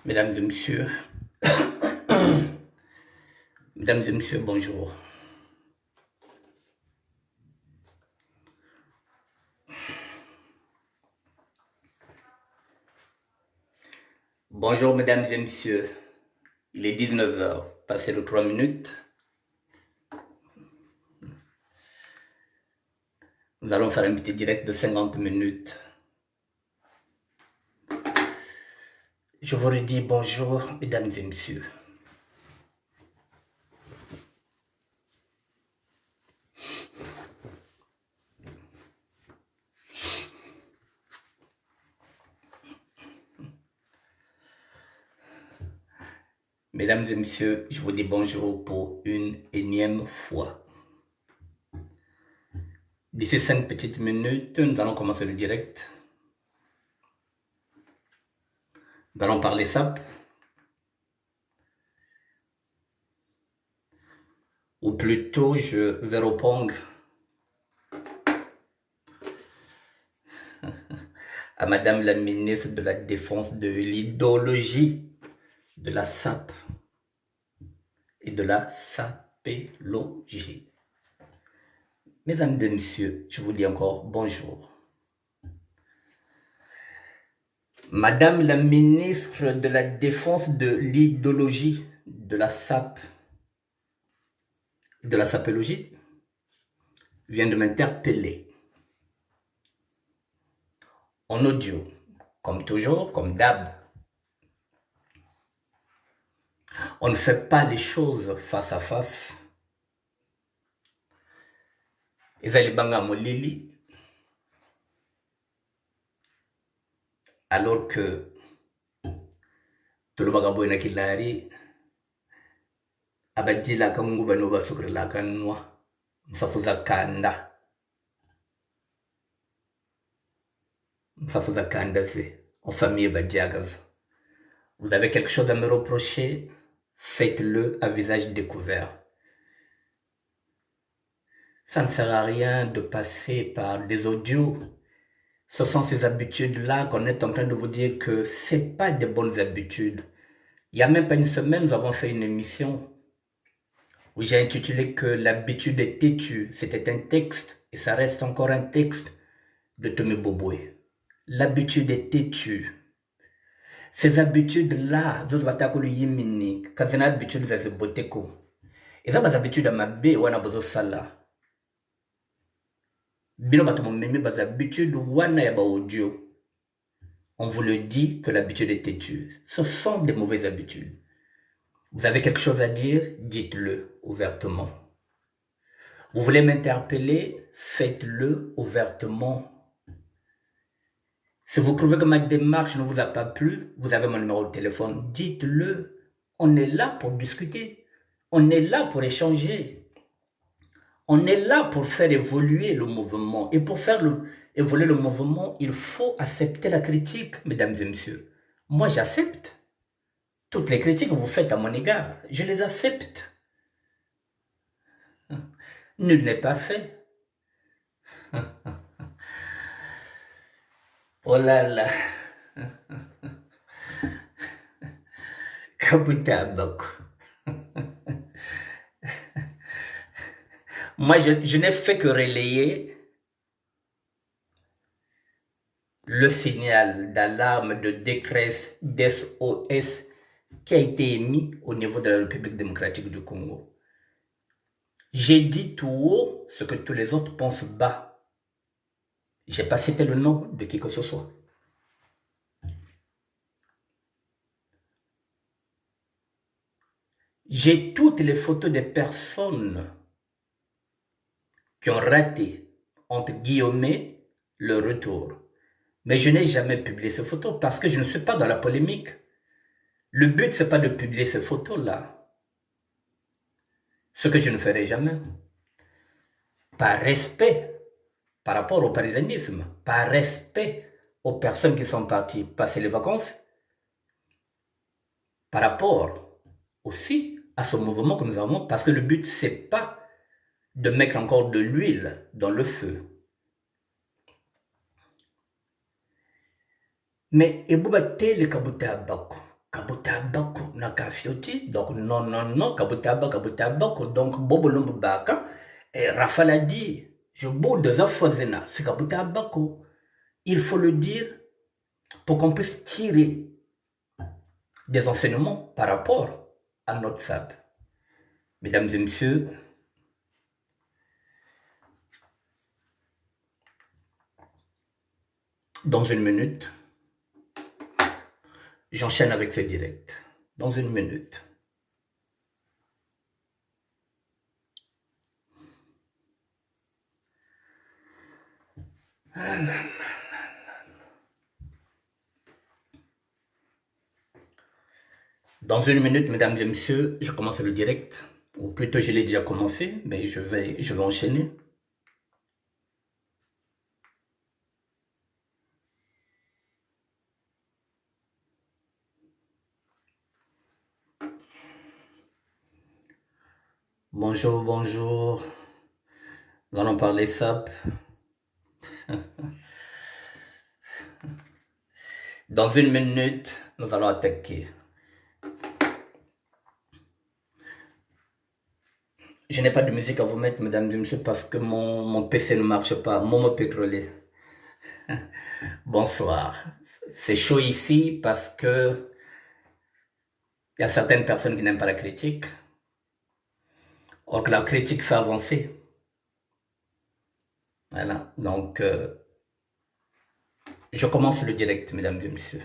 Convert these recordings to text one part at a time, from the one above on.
Mesdames et messieurs, mesdames et messieurs, bonjour. Bonjour, mesdames et messieurs. Il est 19 heures, passé de 3 minutes. Nous allons faire un petit direct de 50 minutes. Je vous redis bonjour, mesdames et messieurs. Mesdames et messieurs, je vous dis bonjour pour une énième fois. D'ici 5 petites minutes, nous allons commencer le direct. Nous allons parler SAP. Ou plutôt, je vais répondre à Madame la ministre de la Défense de l'idéologie de la SAP et de la sapélogie. Mesdames et messieurs, je vous dis encore bonjour. Madame la ministre de la Défense de l'idéologie de la SAP et de la sapélogie vient de m'interpeller en audio, comme toujours, comme d'hab. On ne fait pas les choses face à face. Ezali banga molili, alors que tolobaka boy na kilari abadila kamungu bano basukrila kanwa msafuza kanda c'est en famille badjagaz. Vous avez quelque chose à me reprocher, faites-le à visage découvert. Ça ne sert à rien de passer par des audios. Ce sont ces habitudes-là qu'on est en train de vous dire que c'est pas des bonnes habitudes. Il n'y a même pas une semaine, nous avons fait une émission où j'ai intitulé que l'habitude est têtue. C'était un texte, et ça reste encore un texte de Tomé Boboué. L'habitude est têtue. Ces habitudes-là, vous batakulu yimini, kazina habitudes za ziboteko. Et ça, les habitudes à ma bé, wana bozo sala. Bino batomo memi bas habitudes wana ya ba audio. On vous le dit que l'habitude est têtue. Ce sont des mauvaises habitudes. Vous avez quelque chose à dire, dites-le ouvertement. Vous voulez m'interpeller, faites-le ouvertement. Si vous trouvez que ma démarche ne vous a pas plu, vous avez mon numéro de téléphone, dites-le. On est là pour discuter. On est là pour échanger. On est là pour faire évoluer le mouvement. Et pour faire évoluer le mouvement, il faut accepter la critique, mesdames et messieurs. Moi, j'accepte. Toutes les critiques que vous faites à mon égard, je les accepte. Nul n'est parfait. Oh là là. Kabutabako. Moi, je n'ai fait que relayer le signal d'alarme, de détresse, d'SOS qui a été émis au niveau de la République démocratique du Congo. J'ai dit tout haut ce que tous les autres pensent bas. Je n'ai pas cité le nom de qui que ce soit. J'ai toutes les photos des personnes qui ont raté, entre guillemets, le retour. Mais je n'ai jamais publié ces photos parce que je ne suis pas dans la polémique. Le but, ce n'est pas de publier ces photos-là. Ce que je ne ferai jamais. Par respect par rapport au parisianisme, par respect aux personnes qui sont parties passer les vacances, par rapport aussi à ce mouvement que nous avons, parce que le but, c'est pas de mettre encore de l'huile dans le feu. Mais Eboubate le Kabuta Bako, Kabutabako na kafioti. Donc, non, non, non, kabutabako. Donc, Bobolombo Baka. Et Raphaël a dit, je bois deux affoisena, c'est kabutabako. Il faut le dire pour qu'on puisse tirer des enseignements par rapport à notre sable. Mesdames et messieurs, dans une minute, j'enchaîne avec ce direct. Dans une minute. Dans une minute, mesdames et messieurs, je commence le direct. Ou plutôt, je l'ai déjà commencé, mais je vais enchaîner. Bonjour, bonjour. Nous allons parler SAP. Dans une minute, nous allons attaquer. Je n'ai pas de musique à vous mettre, mesdames et messieurs, parce que mon PC ne marche pas. Momo pétrolier. Bonsoir. C'est chaud ici parce que il y a certaines personnes qui n'aiment pas la critique. Or que la critique fait avancer. Voilà. Donc, je commence le direct, mesdames et messieurs.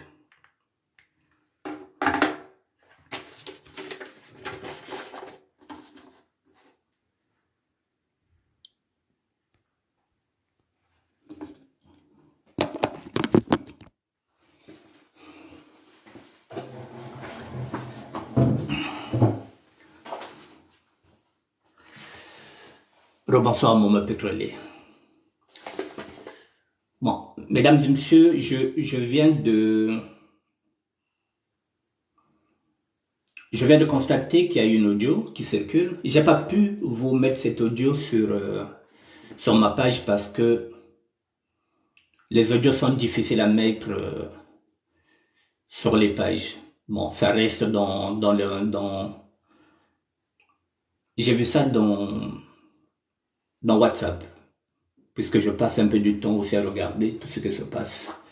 Rebonsoir, mon pétrolier. Bon, mesdames et messieurs, je viens de constater qu'il y a une audio qui circule. J'ai pas pu vous mettre cet audio sur ma page parce que les audios sont difficiles à mettre sur les pages. Bon, ça reste j'ai vu ça dans WhatsApp, puisque je passe un peu du temps aussi à regarder tout ce qui se passe.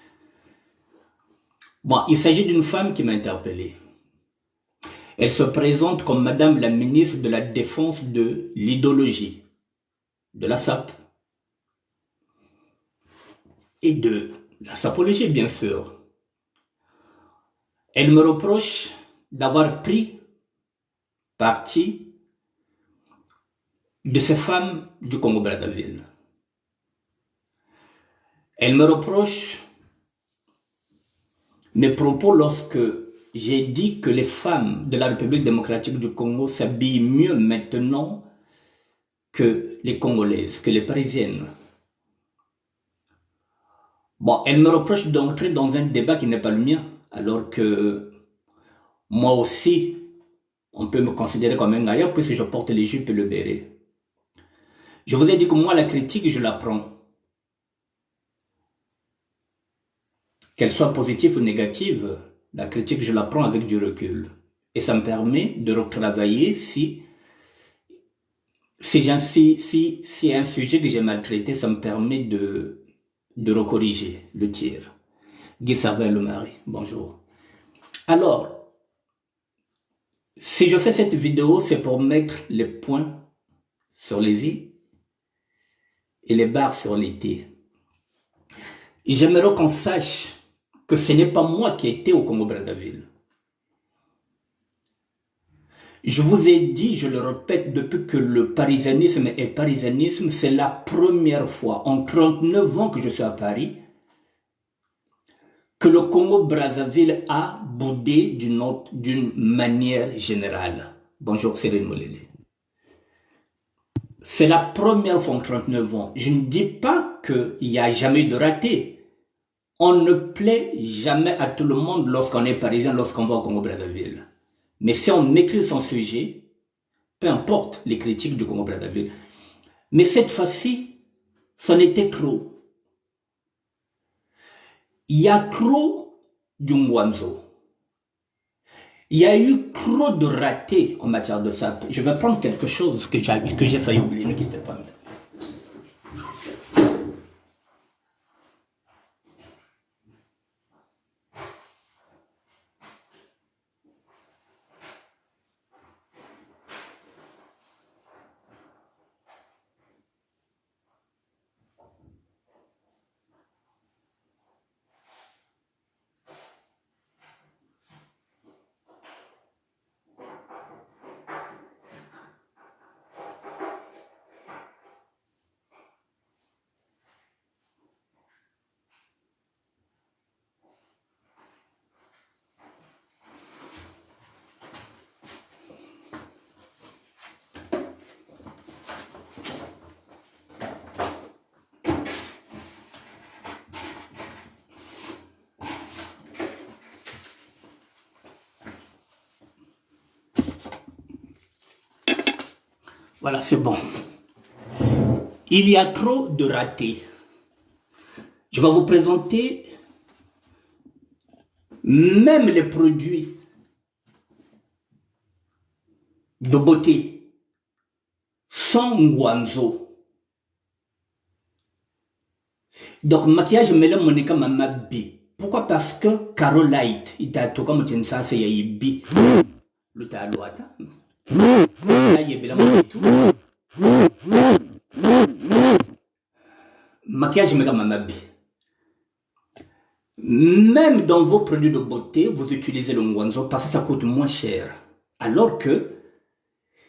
Bon, il s'agit d'une femme qui m'a interpellé. Elle se présente comme Madame la ministre de la Défense de l'idéologie, de la SAP, et de la sapologie, bien sûr. Elle me reproche d'avoir pris parti de ces femmes du Congo-Brazzaville. Elle me reproche mes propos lorsque j'ai dit que les femmes de la République démocratique du Congo s'habillent mieux maintenant que les Congolaises, que les Parisiennes. Bon, elle me reproche d'entrer dans un débat qui n'est pas le mien, alors que moi aussi, on peut me considérer comme un gaillard puisque je porte les jupes et le béret. Je vous ai dit que moi, la critique, je la prends. Qu'elle soit positive ou négative, la critique, je la prends avec du recul. Et ça me permet de retravailler si un sujet que j'ai maltraité, ça me permet de recorriger le tir. Guy Savel, le mari, bonjour. Alors, si je fais cette vidéo, c'est pour mettre les points sur les i et les barres sur les t. J'aimerais qu'on sache que ce n'est pas moi qui étais au Congo-Brazzaville. Je vous ai dit, je le répète, depuis que le parisianisme est parisianisme, c'est la première fois en 39 ans que je suis à Paris que le Congo-Brazzaville a boudé d'une manière générale. Bonjour Cyril Molele. C'est la première fois en 39 ans. Je ne dis pas qu'il n'y a jamais eu de raté. On ne plaît jamais à tout le monde lorsqu'on est parisien, lorsqu'on va au Congo-Brazzaville. Mais si on maîtrise son sujet, peu importe les critiques du Congo-Brazzaville. Mais cette fois-ci, c'en était trop. Il y a trop du Ngwanzo. Il y a eu trop de ratés en matière de ça. Je vais prendre quelque chose que j'ai failli oublier, ne quittez pas. Voilà, c'est bon. Il y a trop de ratés. Je vais vous présenter même les produits de beauté sans Ngwanzo. Donc, maquillage, mais là, mon école m'a bi. Pourquoi? Parce que Carolite, il t'a tout comme tu ne sais, c'est bi. Le talois. Là, il y a bien tout. Maquillage, mais m'a bi. Même dans vos produits de beauté, vous utilisez le Ngwanzo parce que ça coûte moins cher. Alors que,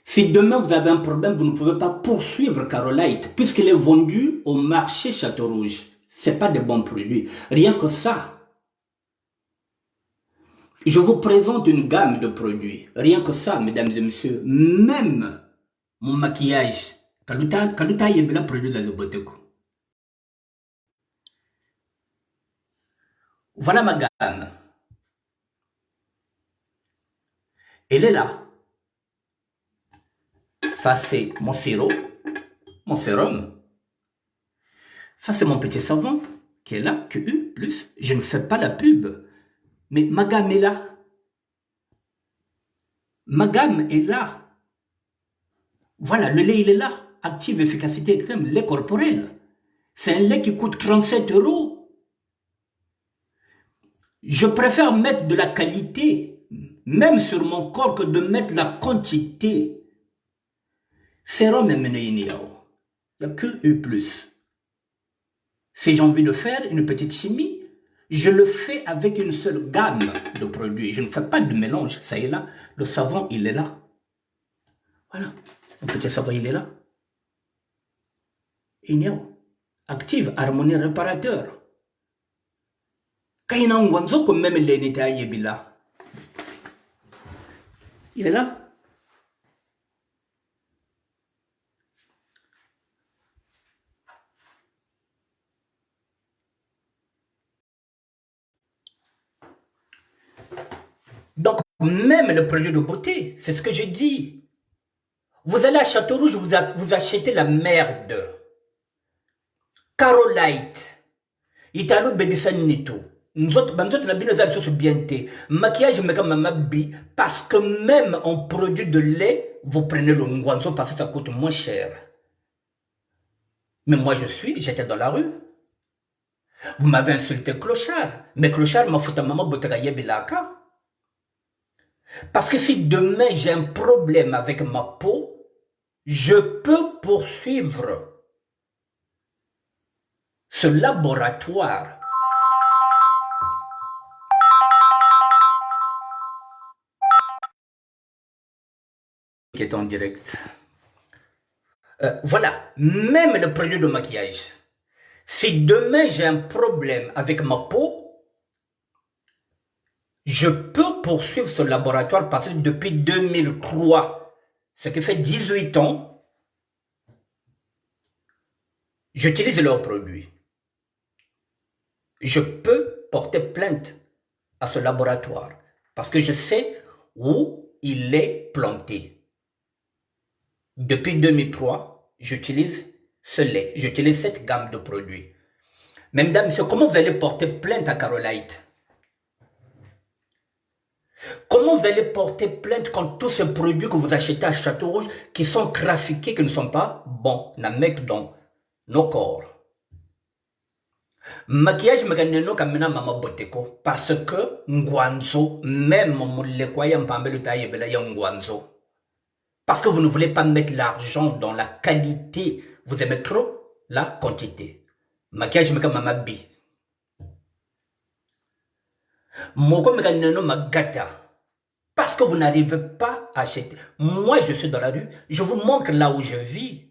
si demain vous avez un problème, vous ne pouvez pas poursuivre Carolite puisqu'il est vendu au marché Château Rouge. C'est pas de bons produits. Rien que ça. Je vous présente une gamme de produits. Rien que ça, mesdames et messieurs. Même mon maquillage. Kaluta yebela produit de beauté. Voilà ma gamme. Elle est là. Ça, c'est mon sirop, mon sérum. Ça, c'est mon petit savon qui est là, QU+. Je ne fais pas la pub. Mais ma gamme est là. Ma gamme est là. Voilà, le lait, il est là. Active, efficacité extrême, lait corporel. C'est un lait qui coûte 37 €. Je préfère mettre de la qualité, même sur mon corps, que de mettre la quantité. Sérum est mené il n'y a que QU+. Si j'ai envie de faire une petite chimie, je le fais avec une seule gamme de produits. Je ne fais pas de mélange. Ça y est là. Le savon, il est là. Voilà. Le petit savon, il est là. Igno. Active, harmonie réparateur. Quand il y a un wanzo, comme même l'énita yébila. Il est là. Donc, même le produit de beauté, c'est ce que je dis. Vous allez à Château Rouge, vous achetez la merde. Carolite. Italo Babysan Nito. Nous autres, la bien maquillage, parce que même en produit de lait, vous prenez le Ngwanzo parce que ça coûte moins cher. Mais moi, j'étais dans la rue. Vous m'avez insulté clochard. Mais clochard m'a foutu à maman Botagaye Bilaka. Parce que si demain j'ai un problème avec ma peau, je peux poursuivre ce laboratoire. Qui est en direct. Voilà, même le produit de maquillage. Si demain j'ai un problème avec ma peau, je peux poursuivre ce laboratoire parce que depuis 2003, ce qui fait 18 ans, j'utilise leurs produits. Je peux porter plainte à ce laboratoire parce que je sais où il est planté. Depuis 2003, j'utilise ce lait, j'utilise cette gamme de produits. Mais mesdames, messieurs, comment vous allez porter plainte à Carolite? Comment vous allez porter plainte contre tous ces produits que vous achetez à Château Rouge qui sont trafiqués, qui ne sont pas bons, na mec dans nos corps? Maquillage mekaneno kamena mama boteko parce que ngwanzo même mulekwa ya mpambele tayebela ya ngwanzo. Parce que vous ne voulez pas mettre l'argent dans la qualité, vous aimez trop la quantité. Maquillage mekaneno mama bi. Moko mekaneno magata. Parce que vous n'arrivez pas à acheter. Moi, je suis dans la rue, je vous montre là où je vis.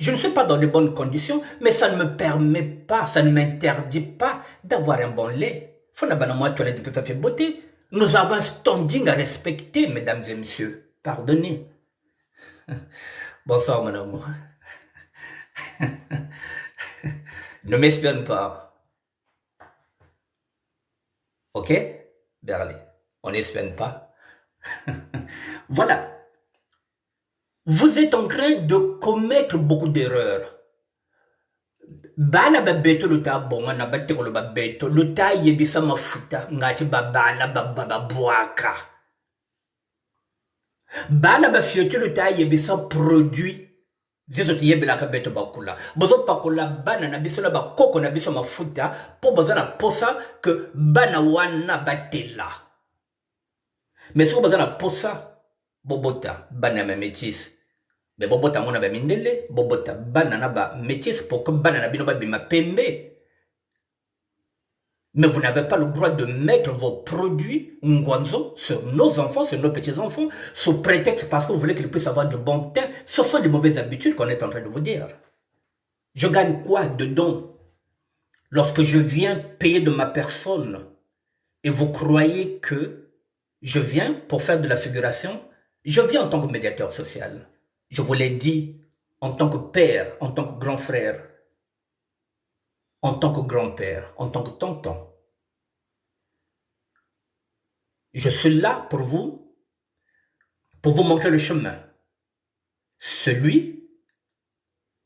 Je ne suis pas dans de bonnes conditions, mais ça ne me permet pas, ça ne m'interdit pas d'avoir un bon lait. Beauté. Nous avons un standing à respecter, mesdames et messieurs. Pardonnez. Bonsoir, mon amour. Ne m'espionne pas. Ok? Berlin. On n'espionne pas. Voilà. Vous êtes en train de commettre beaucoup d'erreurs. Bala babeto luta bonga na bateko lo babeto luta yebisa mafuta ngati babala babuaka. Bala bafiote luta yebisa produit zizo tiyebela ka beto bakula. Bozo pakola bana na biso na bakoko na biso mafuta po bozo na posa que bana wana batela. Mais si bozo na posa bobota bana ma métis. Mais bobota mona ba mindele, bobota bana na ba métis pour que bana na bino ba bima pembe. Mais vous n'avez pas le droit de mettre vos produits ngwanzo sur nos enfants, sur nos petits-enfants, sous prétexte parce que vous voulez qu'ils puissent avoir de bon teint. Ce sont des mauvaises habitudes qu'on est en train de vous dire. Je gagne quoi dedans lorsque je viens payer de ma personne et vous croyez que je viens pour faire de la figuration? Je viens en tant que médiateur social. Je vous l'ai dit, en tant que père, en tant que grand frère, en tant que grand-père, en tant que tonton. Je suis là pour vous montrer le chemin. Celui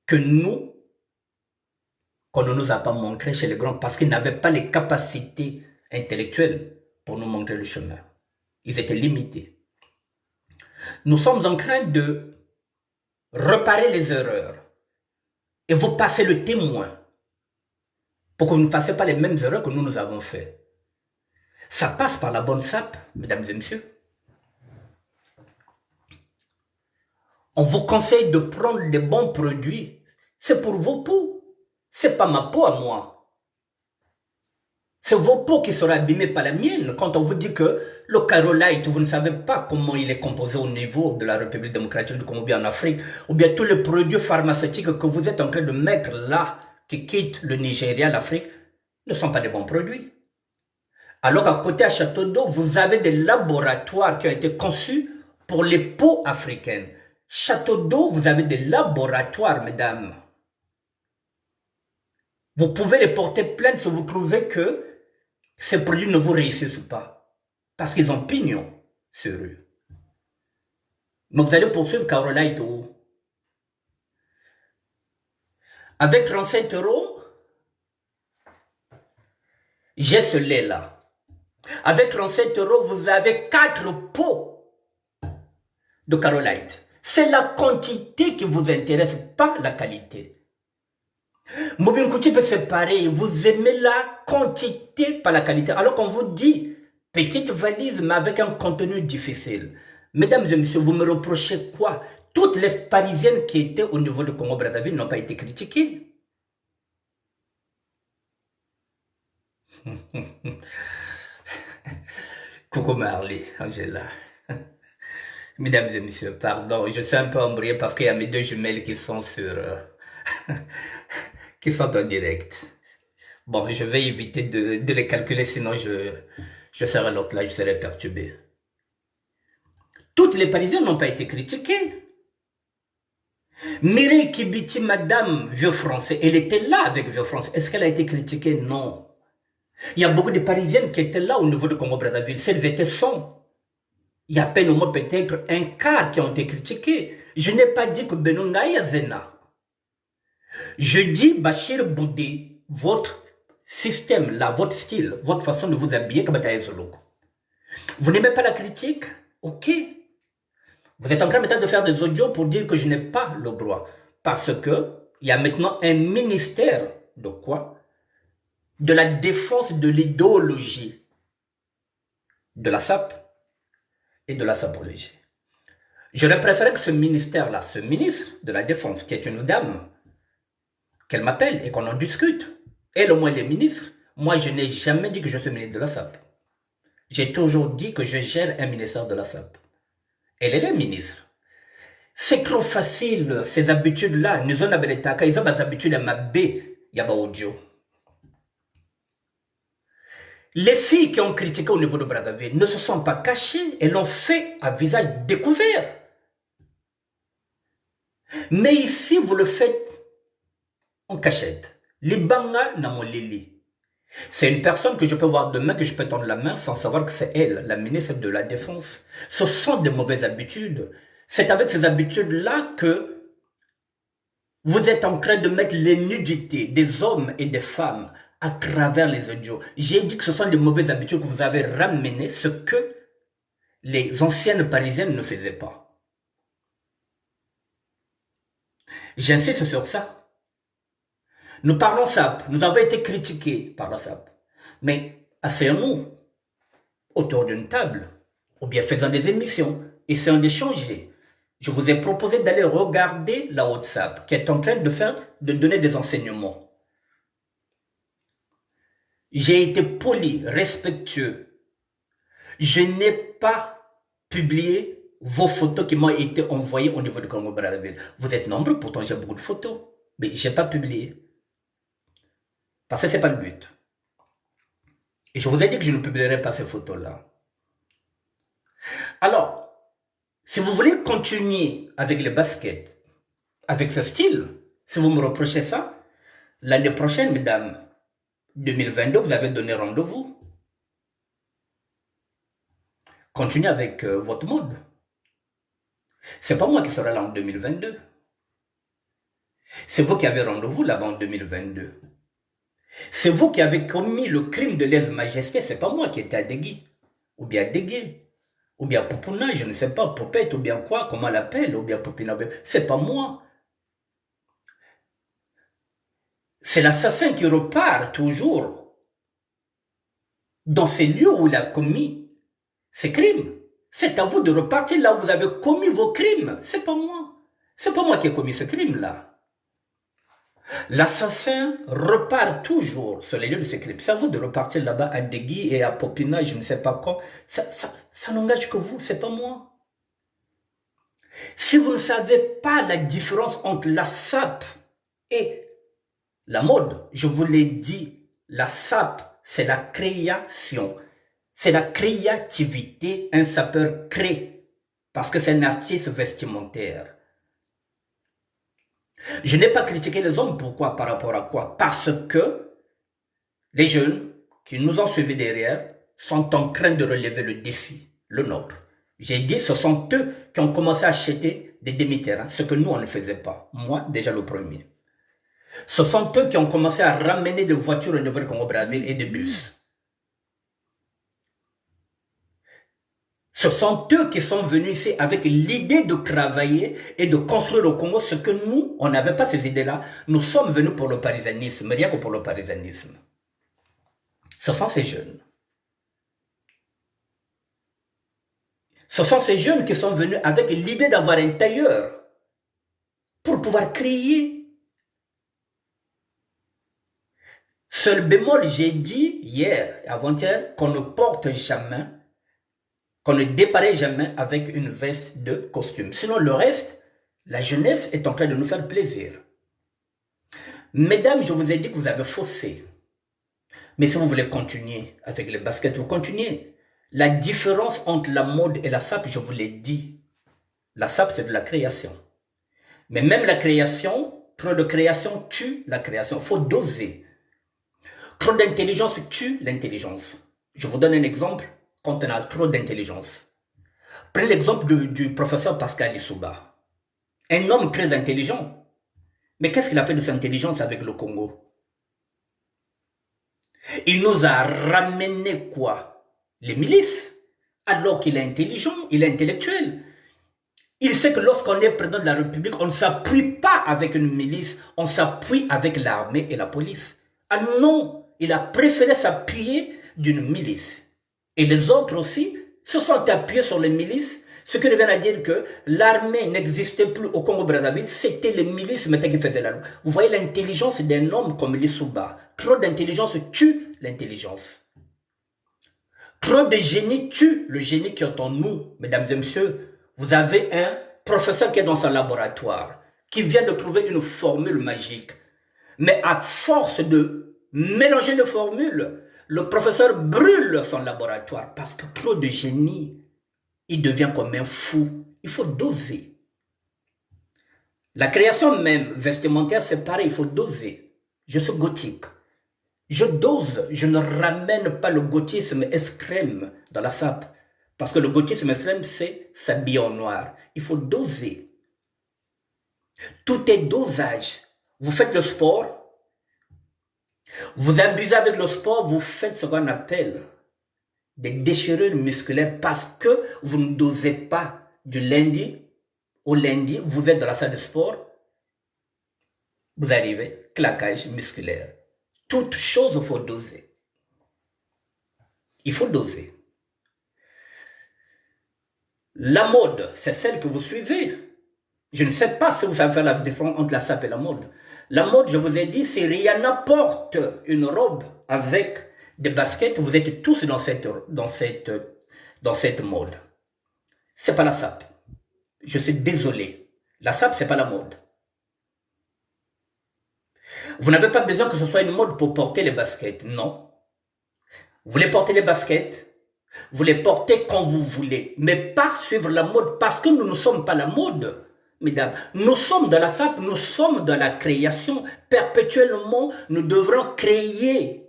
que qu'on ne nous a pas montré chez les grands, parce qu'ils n'avaient pas les capacités intellectuelles pour nous montrer le chemin. Ils étaient limités. Nous sommes en train de réparer les erreurs et vous passez le témoin pour que vous ne fassiez pas les mêmes erreurs que nous avons fait. Ça passe par la bonne sape, mesdames et messieurs. On vous conseille de prendre des bons produits. C'est pour vos peaux. C'est pas ma peau à moi. C'est vos peaux qui seront abîmées par la mienne. Quand on vous dit que le Carolite, vous ne savez pas comment il est composé au niveau de la République démocratique du Congo, bien en Afrique, ou bien tous les produits pharmaceutiques que vous êtes en train de mettre là, qui quittent le Nigeria, l'Afrique, ne sont pas des bons produits. Alors qu'à côté à Château d'Eau, vous avez des laboratoires qui ont été conçus pour les peaux africaines. Château d'Eau, vous avez des laboratoires, mesdames. Vous pouvez les porter plainte si vous trouvez que ces produits ne vous réussissent pas. Parce qu'ils ont pignon sur eux. Mais vous allez poursuivre Carolite où? Avec 37 €, j'ai ce lait-là. Avec 37 €, vous avez 4 pots de Carolite. C'est la quantité qui vous intéresse, pas la qualité. Mobile Couture, c'est pareil. Vous aimez la quantité, pas la qualité. Alors qu'on vous dit, petite valise, mais avec un contenu difficile. Mesdames et messieurs, vous me reprochez quoi? Toutes les Parisiennes qui étaient au niveau de Congo-Brazzaville n'ont pas été critiquées. Coucou Marley, Angela. Mesdames et messieurs, pardon, je suis un peu embrouillé parce qu'il y a mes deux jumelles qui sont qui sont en direct. Bon, je vais éviter de les calculer, sinon je serai l'autre là, je serai perturbé. Toutes les Parisiennes n'ont pas été critiquées. Mireille Kibiti, madame Vieux Français, elle était là avec Vieux Français. Est-ce qu'elle a été critiquée? Non. Il y a beaucoup de Parisiennes qui étaient là au niveau de Congo-Brazzaville. Celles étaient 100. Il y a à peine au moins peut-être un quart qui ont été critiqués. Je n'ai pas dit que Benongaï Zena. Je dis, Bachir votre système, là, votre style, votre façon de vous habiller, comme Zoloko. Vous n'aimez pas la critique? Ok. Vous êtes en train maintenant de faire des audios pour dire que je n'ai pas le droit. Parce que il y a maintenant un ministère de quoi? De la défense de l'idéologie de la SAP et de la sapologie. J'aurais préféré que ce ministère-là, ce ministre de la Défense, qui est une dame, qu'elle m'appelle et qu'on en discute. Elle, au moins, les ministres. Moi, je n'ai jamais dit que je suis ministre de la SAP. J'ai toujours dit que je gère un ministère de la SAP. Elle est la ministre. C'est trop facile, ces habitudes-là. Nous avons ils ont des habitudes à m'abé. Il y a audio. Les filles qui ont critiqué au niveau de Brazzaville ne se sont pas cachées. Elles l'ont fait à visage découvert. Mais ici, vous le faites en cachette. Les bangas n'ont lili. C'est une personne que je peux voir demain, que je peux tendre la main sans savoir que c'est elle, la ministre de la Défense. Ce sont de mauvaises habitudes. C'est avec ces habitudes-là que vous êtes en train de mettre les nudités des hommes et des femmes à travers les audios. J'ai dit que ce sont de mauvaises habitudes que vous avez ramenées, ce que les anciennes parisiennes ne faisaient pas. J'insiste sur ça. Nous parlons SAP, nous avons été critiqués par la SAP. Mais asseyons-nous autour d'une table, ou bien faisons des émissions, essayons d'échanger. Je vous ai proposé d'aller regarder la WhatsApp qui est en train de donner des enseignements. J'ai été poli, respectueux. Je n'ai pas publié vos photos qui m'ont été envoyées au niveau du Congo-Brazzaville. Vous êtes nombreux, pourtant j'ai beaucoup de photos. Mais je n'ai pas publié. Parce que ce n'est pas le but. Et je vous ai dit que je ne publierai pas ces photos-là. Alors, si vous voulez continuer avec les baskets, avec ce style, si vous me reprochez ça, l'année prochaine, mesdames, 2022, vous avez donné rendez-vous. Continuez avec votre mode. C'est pas moi qui serai là en 2022. C'est vous qui avez rendez-vous là-bas en 2022. C'est vous qui avez commis le crime de lèse-majesté. C'est pas moi qui étais à Degui. Ou bien à Degué. Ou bien à Poupouna, je ne sais pas, Popette, ou bien quoi, comment on l'appelle, ou bien Popina. C'est pas moi. C'est l'assassin qui repart toujours dans ces lieux où il a commis ses crimes. C'est à vous de repartir là où vous avez commis vos crimes. C'est pas moi. C'est pas moi qui ai commis ce crime-là. L'assassin repart toujours sur les lieux de ses crimes. C'est à vous de repartir là-bas à Degui et à Popina, je ne sais pas quand. Ça n'engage que vous, c'est pas moi. Si vous ne savez pas la différence entre la SAP et la mode, je vous l'ai dit, la SAP, c'est la création. C'est la créativité, un sapeur crée. Parce que c'est un artiste vestimentaire. Je n'ai pas critiqué les hommes, pourquoi? Par rapport à quoi? Parce que les jeunes qui nous ont suivis derrière sont en train de relever le défi, le nôtre. J'ai dit, ce sont eux qui ont commencé à acheter des demi-terrains, ce que nous, on ne faisait pas. Moi, déjà le premier. Ce sont eux qui ont commencé à ramener des voitures au niveau de Congo-Brazzaville et des bus. Ce sont eux qui sont venus ici avec l'idée de travailler et de construire au Congo ce que nous, on n'avait pas ces idées-là. Nous sommes venus pour le parisianisme, rien que pour le parisianisme. Ce sont ces jeunes. Ce sont ces jeunes qui sont venus avec l'idée d'avoir un tailleur pour pouvoir créer. Seul bémol, j'ai dit hier, avant-hier, qu'on ne porte jamais, qu'on ne dépareille jamais avec une veste de costume. Sinon, le reste, la jeunesse est en train de nous faire plaisir. Mesdames, je vous ai dit que vous avez faussé. Mais si vous voulez continuer avec les baskets, vous continuez. La différence entre la mode et la SAP, je vous l'ai dit. La SAP, c'est de la création. Mais même la création, trop de création tue la création. Il faut doser. Trop d'intelligence tue l'intelligence. Je vous donne un exemple quand on a trop d'intelligence. Prenez l'exemple du professeur Pascal Lissouba. Un homme très intelligent. Mais qu'est-ce qu'il a fait de son intelligence avec le Congo? Il nous a ramené quoi? Les milices. alors qu'il est intelligent, il est intellectuel. Il sait que lorsqu'on est président de la République, on ne s'appuie pas avec une milice, on s'appuie avec l'armée et la police. Ah non, il a préféré s'appuyer d'une milice. Et les autres aussi se sont appuyés sur les milices, ce qui revient à dire que l'armée n'existait plus au Congo-Brazzaville, c'était les milices maintenant qui faisaient la loi. Vous voyez l'intelligence d'un homme comme Lissouba. Trop d'intelligence tue l'intelligence. Trop de génie tue le génie qui est en nous, mesdames et messieurs. Vous avez un professeur qui est dans son laboratoire, qui vient de trouver une formule magique. Mais à force de mélanger les formules, le professeur brûle son laboratoire parce que trop de génie, il devient comme un fou. Il faut doser. La création même vestimentaire, c'est pareil, il faut doser. Je suis gothique. Je dose, je ne ramène pas le gothisme extrême dans la sape. Parce que le gothisme extrême, c'est s'habiller en noir. Il faut doser. Tout est dosage. Vous faites le sport, vous abusez avec le sport, vous faites ce qu'on appelle des déchirures musculaires parce que vous ne dosez pas du lundi au lundi, vous êtes dans la salle de sport, vous arrivez, claquage musculaire. Toute chose, il faut doser. Il faut doser. La mode, c'est celle que vous suivez. Je ne sais pas si vous savez faire la différence entre la sape et la mode. La mode, je vous ai dit, si Rihanna porte une robe avec des baskets, vous êtes tous dans cette mode. C'est pas la sape. Je suis désolé. La sape, c'est pas la mode. Vous n'avez pas besoin que ce soit une mode pour porter les baskets. Non. Vous voulez porter les baskets, vous les portez quand vous voulez, mais pas suivre la mode parce que nous ne sommes pas la mode. Mesdames, nous sommes dans la sape, nous sommes dans la création. Perpétuellement, nous devrons créer.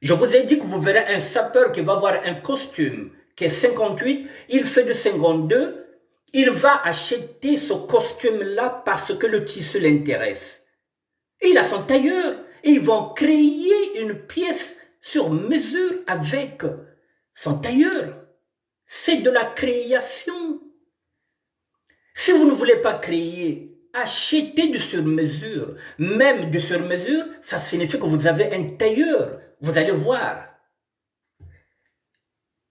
Je vous ai dit que vous verrez un sapeur qui va avoir un costume qui est 58, il fait de 52, il va acheter ce costume-là parce que le tissu l'intéresse. Et il a son tailleur, et ils vont créer une pièce sur mesure avec son tailleur. C'est de la création. Si vous ne voulez pas créer, achetez du sur-mesure. Même du sur-mesure, ça signifie que vous avez un tailleur. Vous allez voir.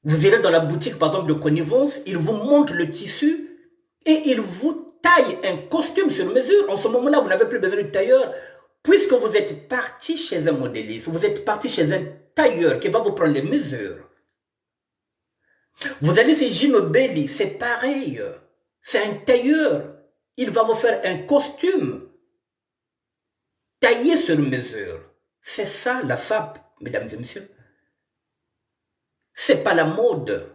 Vous irez dans la boutique, par exemple, de Connivence, il vous montre le tissu et il vous taille un costume sur mesure. En ce moment-là, vous n'avez plus besoin de tailleur. Puisque vous êtes parti chez un modéliste, vous êtes parti chez un tailleur qui va vous prendre les mesures. Vous allez chez Gino Belli, c'est pareil. C'est un tailleur. Il va vous faire un costume taillé sur mesure. C'est ça la sape, mesdames et messieurs. C'est pas la mode.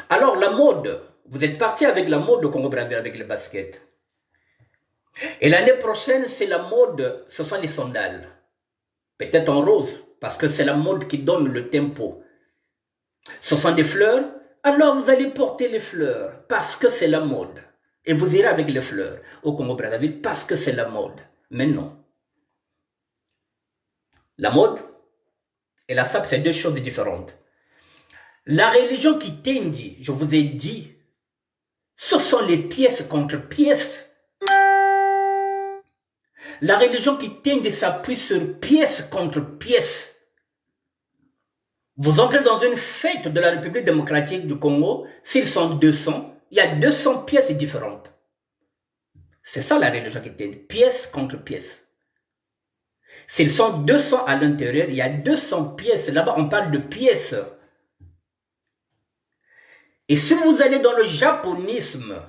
Alors la mode, vous êtes parti avec la mode au Congo-Brazzaville avec les baskets. Et l'année prochaine, c'est la mode, ce sont les sandales. Peut-être en rose, parce que c'est la mode qui donne le tempo. Ce sont des fleurs, alors vous allez porter les fleurs, parce que c'est la mode. Et vous irez avec les fleurs au Congo-Brazzaville, parce que c'est la mode. Mais non. La mode et la sape, c'est deux choses différentes. La religion qui t'indie, je vous ai dit, ce sont les pièces contre pièces. La religion qui tend s'appuie sur pièce contre pièce. Vous entrez dans une fête de la République démocratique du Congo, s'ils sont 200, il y a 200 pièces différentes. C'est ça la religion qui tend, pièce contre pièce. S'ils sont 200 à l'intérieur, il y a 200 pièces. Là-bas, on parle de pièces. Et si vous allez dans le japonisme,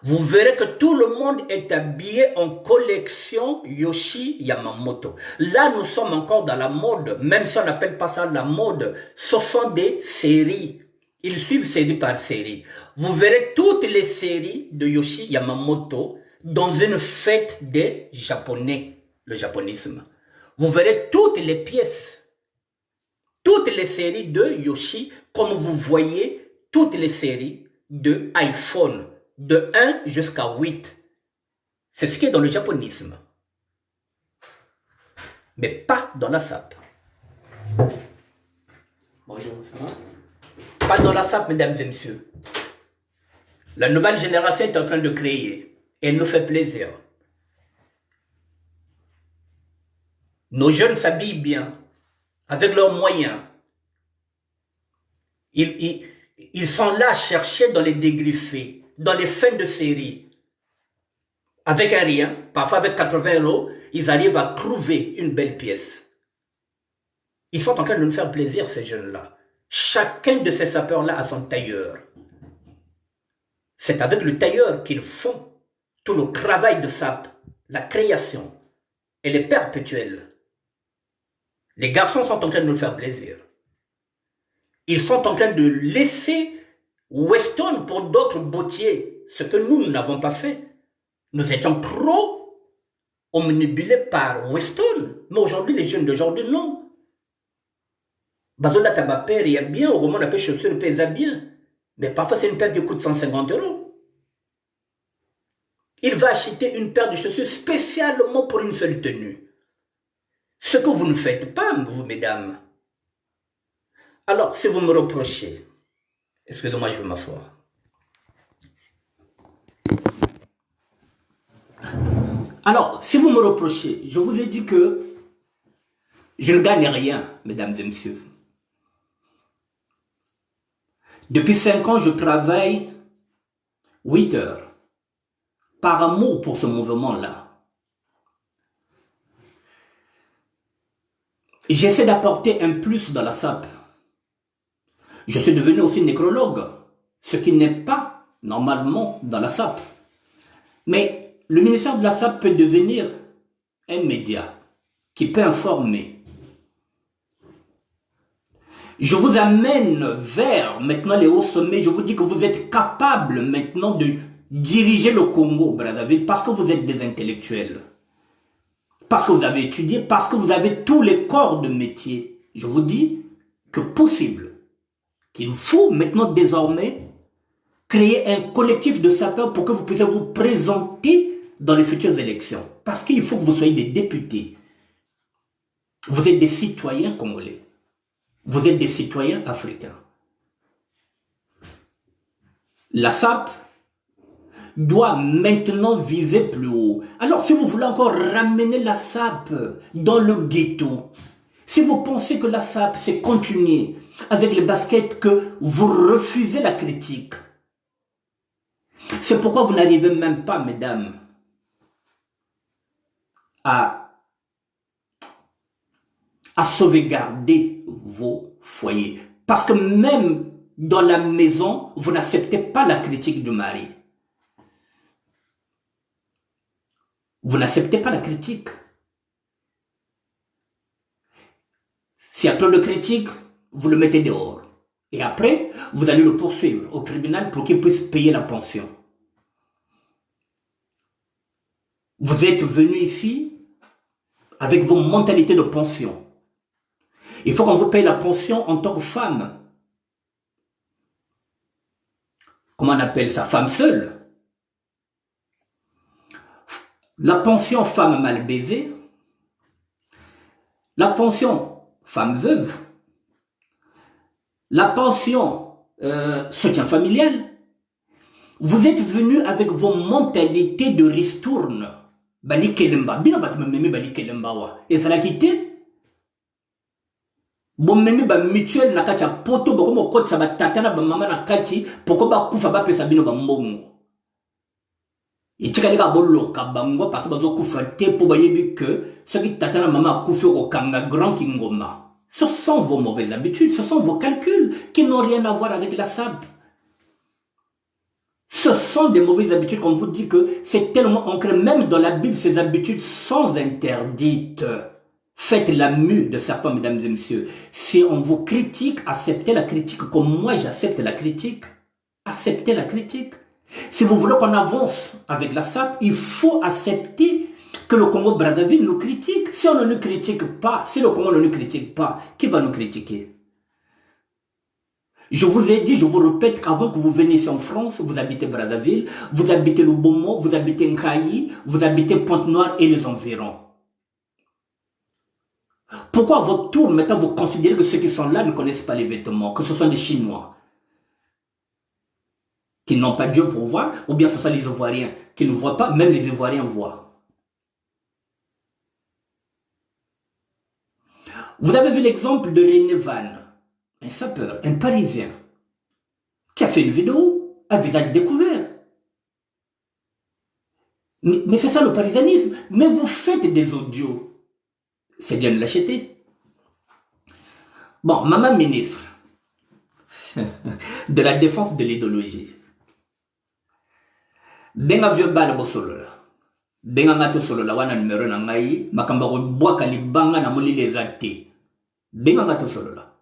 vous verrez que tout le monde est habillé en collection Yoshi Yamamoto. Là, nous sommes encore dans la mode, même si on n'appelle pas ça la mode. Ce sont des séries. Ils suivent série par série. Vous verrez toutes les séries de Yoshi Yamamoto dans une fête des Japonais, le japonisme. Vous verrez toutes les pièces, toutes les séries de Yoshi, comme vous voyez toutes les séries de iPhone. De 1 jusqu'à 8. C'est ce qui est dans le japonisme. Mais pas dans la sape. Bonjour, ça va? Pas dans la sape, mesdames et messieurs. La nouvelle génération est en train de créer. Et elle nous fait plaisir. Nos jeunes s'habillent bien, avec leurs moyens. Ils sont là à chercher dans les dégriffés, dans les fins de série. Avec un rien, parfois avec 80 €, ils arrivent à trouver une belle pièce. Ils sont en train de nous faire plaisir, ces jeunes-là. Chacun de ces sapeurs-là a son tailleur. C'est avec le tailleur qu'ils font tout le travail de sape, la création. Elle est perpétuelle. Les garçons sont en train de nous faire plaisir. Ils sont en train de laisser Weston pour d'autres bottiers, ce que nous n'avons pas fait. Nous étions trop omnibulés par Weston. Mais aujourd'hui, les jeunes d'aujourd'hui, non. Bazola Tabapère, il y a bien, au moment où on appelle chaussures, pèse bien. Mais parfois, c'est une paire qui coûte 150 €. Il va acheter une paire de chaussures spécialement pour une seule tenue. Ce que vous ne faites pas, vous, mesdames. Alors, si vous me reprochez, excusez-moi, je vais m'asseoir. Alors, si vous me reprochez, je vous ai dit que je ne gagne rien, mesdames et messieurs. Depuis 5 ans, je travaille 8 heures. Par amour pour ce mouvement-là. J'essaie d'apporter un plus dans la sape. Je suis devenu aussi nécrologue, ce qui n'est pas normalement dans la sape. Mais le ministère de la sape peut devenir un média qui peut informer. Je vous amène vers maintenant les hauts sommets. Je vous dis que vous êtes capable maintenant de diriger le Congo, Brazzaville, parce que vous êtes des intellectuels. Parce que vous avez étudié, parce que vous avez tous les corps de métier. Je vous dis que possible, qu'il faut maintenant désormais créer un collectif de sapeurs pour que vous puissiez vous présenter dans les futures élections. Parce qu'il faut que vous soyez des députés. Vous êtes des citoyens congolais. Vous êtes des citoyens africains. La SAP doit maintenant viser plus haut. Alors, si vous voulez encore ramener la SAP dans le ghetto, si vous pensez que la SAP, c'est continuer avec les baskets, que vous refusez la critique, c'est pourquoi vous n'arrivez même pas, mesdames, à sauvegarder vos foyers. Parce que même dans la maison, vous n'acceptez pas la critique du mari. Vous n'acceptez pas la critique. S'il y a trop de critiques, vous le mettez dehors. Et après, vous allez le poursuivre au tribunal pour qu'il puisse payer la pension. Vous êtes venu ici avec vos mentalités de pension. Il faut qu'on vous paye la pension en tant que femme. Comment on appelle ça? Femme seule. La pension femme mal baisée, la pension femme veuve, la pension soutien familial. Vous êtes venu avec vos mentalités de ristourne. Bali kelemba, bino bat meme bali kelemba wa. Et ça l'a quitté. Bon meme ba mutuel na kacha poto boko mo kocha ba tata na ba mama na kati poko ba kufa ba pesa bino ba mbongo. Et tu as bollo kabango parce que bazo kufa te po ba yebi que ce qui tatana mama kufi au kanga grand kingoma. Ce sont vos mauvaises habitudes, ce sont vos calculs qui n'ont rien à voir avec la SAP. Ce sont des mauvaises habitudes qu'on vous dit que c'est tellement ancré, même dans la Bible, ces habitudes sont interdites. Faites la mue de serpent, mesdames et messieurs. Si on vous critique, acceptez la critique comme moi j'accepte la critique. Acceptez la critique. Si vous voulez qu'on avance avec la SAP, il faut accepter que le Congo-Brazzaville nous critique. Si on ne nous critique pas, si le Congo ne nous critique pas, qui va nous critiquer? Je vous ai dit, je vous répète, qu'avant que vous veniez ici en France, vous habitez Brazzaville, vous habitez le Bomo, vous habitez Nkayi, vous habitez Pointe-Noire et les environs. Pourquoi à votre tour, maintenant, vous considérez que ceux qui sont là ne connaissent pas les vêtements, que ce sont des Chinois qui n'ont pas Dieu pour voir, ou bien ce sont les Ivoiriens qui ne voient pas, même les Ivoiriens voient. Vous avez vu l'exemple de René Van, un sapeur, un Parisien, qui a fait une vidéo à visage découvert. Mais c'est ça le parisianisme. Mais vous faites des audios. C'est bien de l'acheter. Bon, maman ministre de la défense de l'idéologie. Benga vieux bal bosolola. Benga ngato solola wana numero na ngai makamba ko bwaka libanga na moli les athées. Benga ngato solola.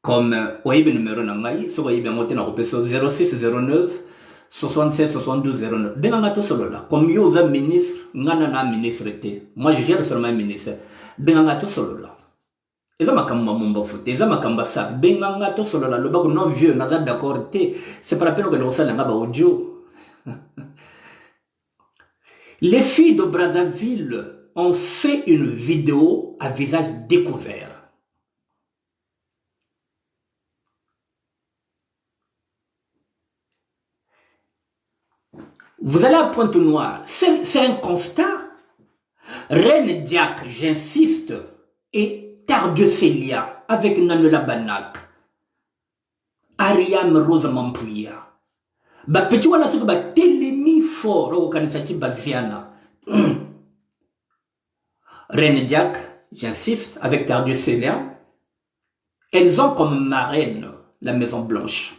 Comme oyibe numero na ngai so oyibe ngote na kopeso 0609 67 72 09. Benga ngato solola. Comme yo za ministre ngana na ministre te. Moi je gère seulement ministre. Benga ngato solola. Eza makamba mumba fote, eza makamba sa benga ngato solola loba ko non vieux naza d'accord te. C'est pas la peine que nous sala ngaba audio. Les filles de Brazzaville ont fait une vidéo à visage découvert. Vous allez à Pointe-Noire, c'est un constat. Reine Diac, j'insiste, et Tardieu Célia avec Nanola Banak, Ariam Rose Mampouya. Ba petit wana soki ba telemi fort au kanisati baziana. Reine Diac, j'insiste, avec Tardieu Célia, elles ont comme marraine la Maison Blanche,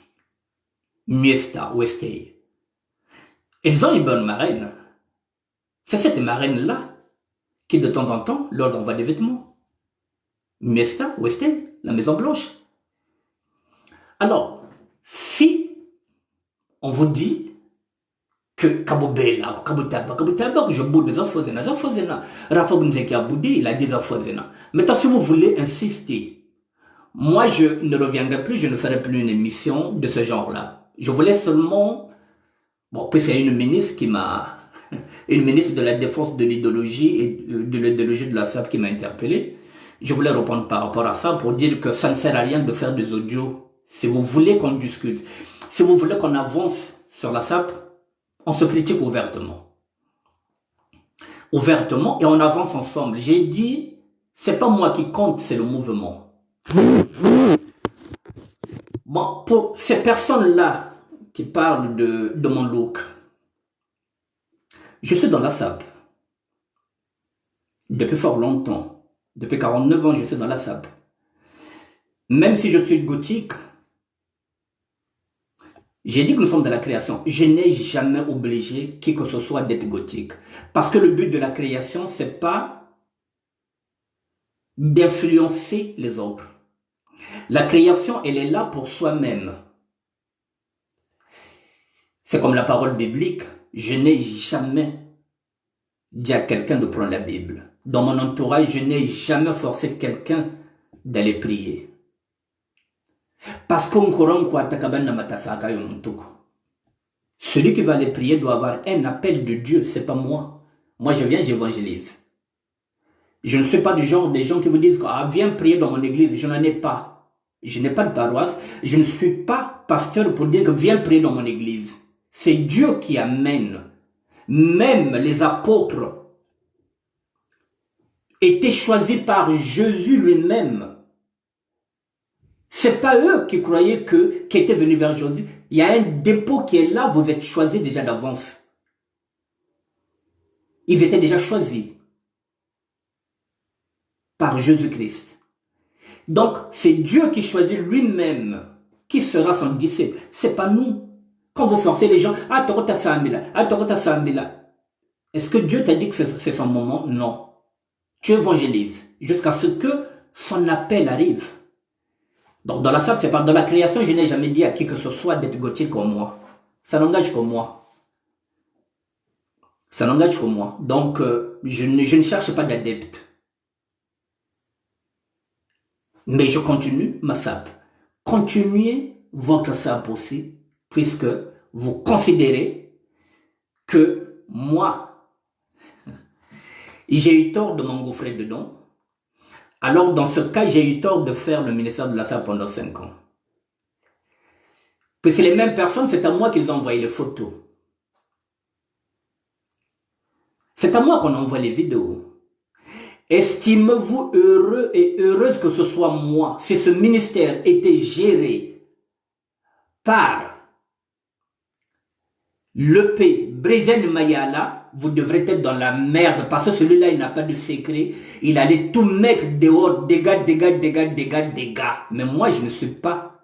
Miesta Westey. Elles ont une bonne marraine. C'est cette marraine-là qui de temps en temps leur envoie des vêtements. Miesta Westey, la Maison Blanche. Alors, si on vous dit que Kabobela, Kabotaba, je boude des enfants, Rafa Bunzeki a boudé, il a des enfants. Maintenant, si vous voulez insister, moi je ne reviendrai plus, je ne ferai plus une émission de ce genre-là. Je voulais seulement, bon, puis c'est une ministre qui m'a, une ministre de la défense de l'idéologie et de l'idéologie de la SAP qui m'a interpellé. Je voulais répondre par rapport à ça pour dire que ça ne sert à rien de faire des audios. Si vous voulez qu'on discute, si vous voulez qu'on avance sur la SAP, on se critique ouvertement. Ouvertement et on avance ensemble. J'ai dit, c'est pas moi qui compte, c'est le mouvement. Bon, pour ces personnes-là qui parlent de mon look, je suis dans la SAP. Depuis fort longtemps. Depuis 49 ans, je suis dans la SAP. Même si je suis gothique, j'ai dit que nous sommes dans la création. Je n'ai jamais obligé qui que ce soit d'être gothique. Parce que le but de la création, c'est pas d'influencer les autres. La création, elle est là pour soi-même. C'est comme la parole biblique. Je n'ai jamais dit à quelqu'un de prendre la Bible. Dans mon entourage, je n'ai jamais forcé quelqu'un d'aller prier. Parce qu'on celui qui va aller prier doit avoir un appel de Dieu, c'est pas moi. Moi, je viens, j'évangélise. Je ne suis pas du genre des gens qui vous disent ah, viens prier dans mon église. Je n'en ai pas. Je n'ai pas de paroisse. Je ne suis pas pasteur pour dire que viens prier dans mon église. C'est Dieu qui amène. Même les apôtres étaient choisis par Jésus lui-même. C'est pas eux qui croyaient qui étaient venus vers Jésus. Il y a un dépôt qui est là, vous êtes choisis déjà d'avance. Ils étaient déjà choisis par Jésus-Christ. Donc, c'est Dieu qui choisit lui-même qui sera son disciple. C'est pas nous. Quand vous forcez les gens, ah, Torota Sambila, ah, Torota Sambila. Est-ce que Dieu t'a dit que c'est son moment? Non. Tu évangélises jusqu'à ce que son appel arrive. Donc dans la SAP, c'est pas dans la création, je n'ai jamais dit à qui que ce soit d'être gothique comme moi. Ça n'engage que moi. Ça n'engage que moi. Donc je ne cherche pas d'adeptes. Mais je continue ma SAP. Continuez votre SAP aussi, puisque vous considérez que moi, J'ai eu tort de m'engouffrer dedans. Alors, dans ce cas, j'ai eu tort de faire le ministère de la SAP pendant 5 ans. Puis c'est les mêmes personnes, c'est à moi qu'ils ont envoyé les photos. C'est à moi qu'on envoie les vidéos. Estimez-vous heureux et heureuse que ce soit moi, si ce ministère était géré par l'EP Brezen Mayala, vous devrez être dans la merde parce que celui-là, il n'a pas de secret. Il allait tout mettre dehors, dégâts. Mais moi, je ne suis pas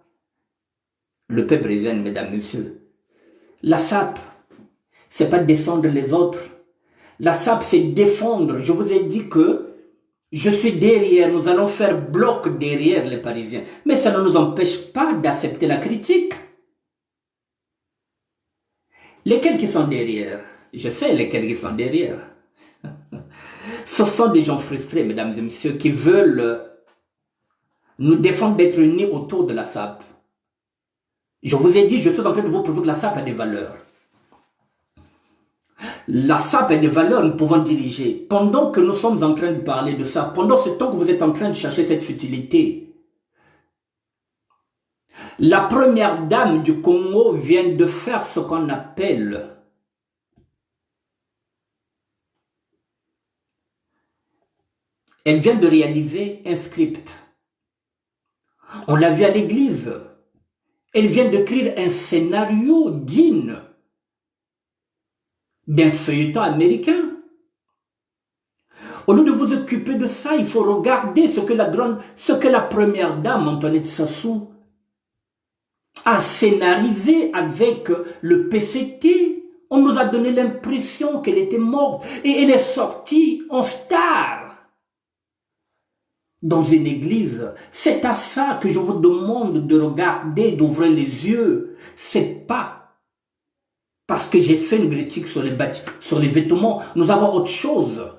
l'EP Brezen, mesdames, messieurs. La SAP, c'est pas descendre les autres. La SAP, c'est défendre. Je vous ai dit que je suis derrière, nous allons faire bloc derrière les Parisiens. Mais ça ne nous empêche pas d'accepter la critique. Lesquels qui sont derrière? Je sais lesquels qui sont derrière. Ce sont des gens frustrés, mesdames et messieurs, qui veulent nous défendre d'être unis autour de la SAP. Je vous ai dit, je suis en train de vous prouver que la SAP a des valeurs. La SAP a des valeurs, nous pouvons diriger. Pendant que nous sommes en train de parler de ça, pendant ce temps que vous êtes en train de chercher cette futilité, la première dame du Congo vient de faire ce qu'on appelle elle vient de réaliser un script. On l'a vu à l'église. Elle vient d'écrire un scénario digne d'un feuilleton américain. Au lieu de vous occuper de ça, il faut regarder ce que la première dame, Antoinette Sassou, a scénarisé avec le PCT. On nous a donné l'impression qu'elle était morte et elle est sortie en star dans une église. C'est à ça que je vous demande de regarder, d'ouvrir les yeux. C'est pas parce que j'ai fait une critique sur les vêtements. Nous avons autre chose.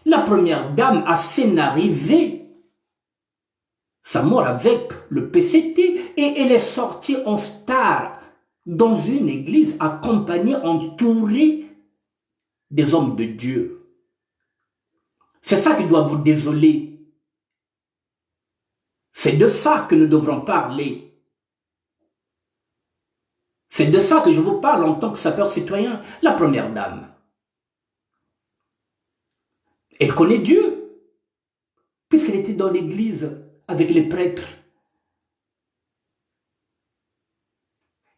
La première dame a scénarisé sa mort avec le PCT et elle est sortie en star dans une église accompagnée, entourée des hommes de Dieu. C'est ça qui doit vous désoler. C'est de ça que nous devrons parler. C'est de ça que je vous parle en tant que sapeur citoyen. La première dame, elle connaît Dieu, puisqu'elle était dans l'église avec les prêtres.